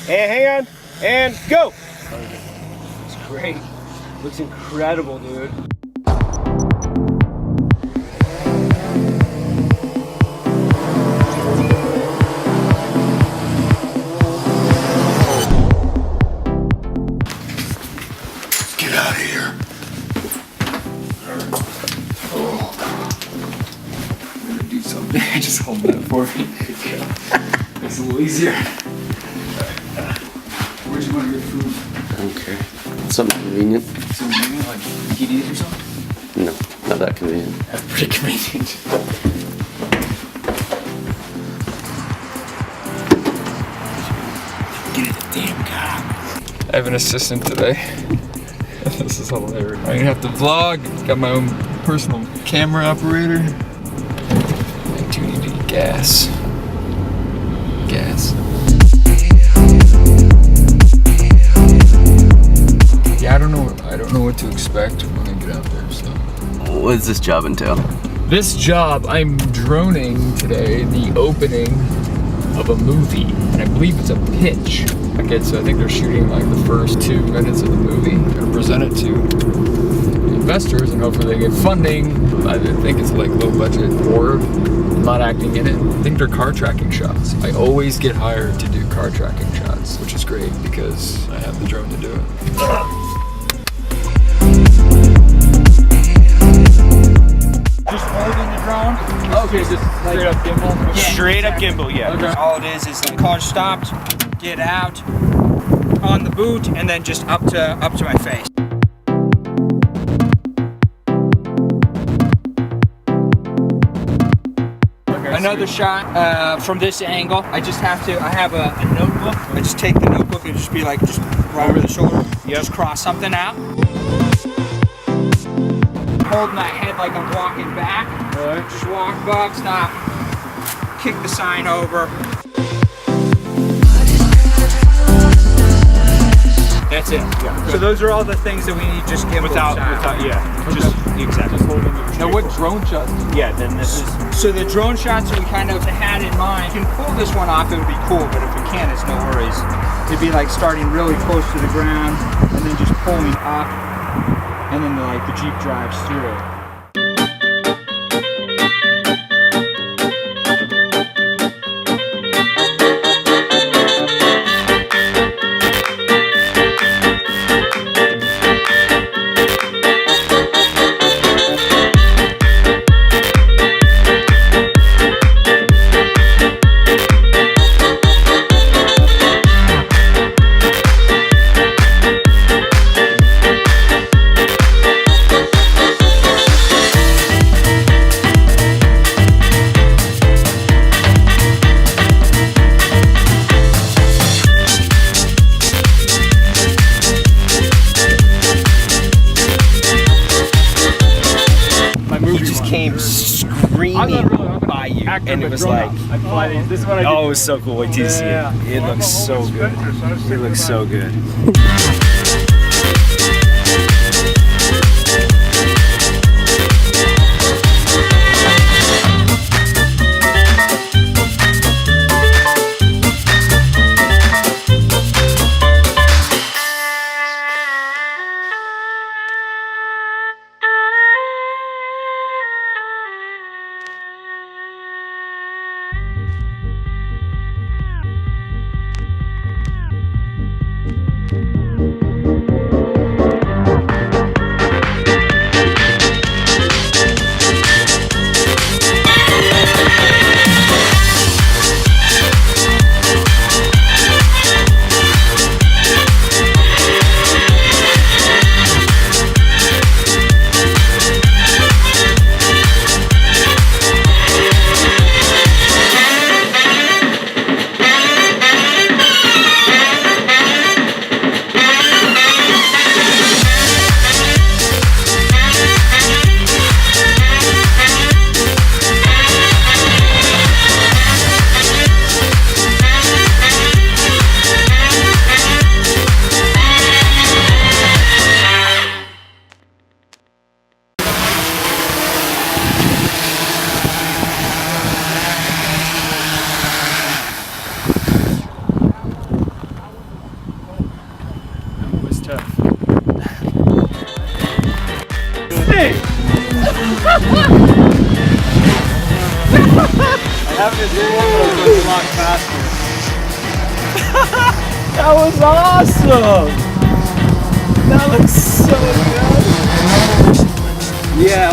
And hang on. And go. It's great. Looks incredible, dude. Get out of here. I'm gonna do something. Just hold that for me. It's a little easier. Where'd you want to get food? I don't care. Something convenient. Something convenient, like PDs or something? No, not that convenient. That's pretty convenient. Get it, damn cop. I have an assistant today. This is hilarious. I have to vlog. Got my own personal camera operator. I do need to eat gas. Yeah, I don't know what to expect when I get out there, so. What does this job entail? This job, I'm droning today the opening of a movie, and I believe it's a pitch. Okay, so I think they're shooting like the first 2 minutes of the movie. I'm gonna present it to the investors and hopefully they get funding. I think it's like low budget horror. I'm not acting in it. I think they're car tracking shots. I always get hired to do car tracking shots, which is great because I have the drone to do it. Just holding the drone. Okay, just straight up gimbal? Yeah, Straight up exactly. gimbal, yeah. Okay. All it is the car stopped, get out, on the boot, and then just up to my face. Another shot from this angle. I have a notebook. I just take the notebook and just be like, just right over the shoulder. Just cross something out. Hold my head like I'm walking back. Right. Just walk back, stop. Kick the sign over. That's it. Yeah. So those are all the things that we need just gimbal Without, yeah. Just exactly. Just holding it. Now what drone shots? Yeah, then this is. So the drone shots we kind of had in mind. If you can pull this one off, it would be cool, but if we can't, it's no worries. It'd be like starting really close to the ground and then just pulling up, and then like the Jeep drives through it. Came screaming by you, and it was like, oh, it was so cool. Wait till you see it. It looks so good. It looks so good. That was awesome! That looks so good! Yeah,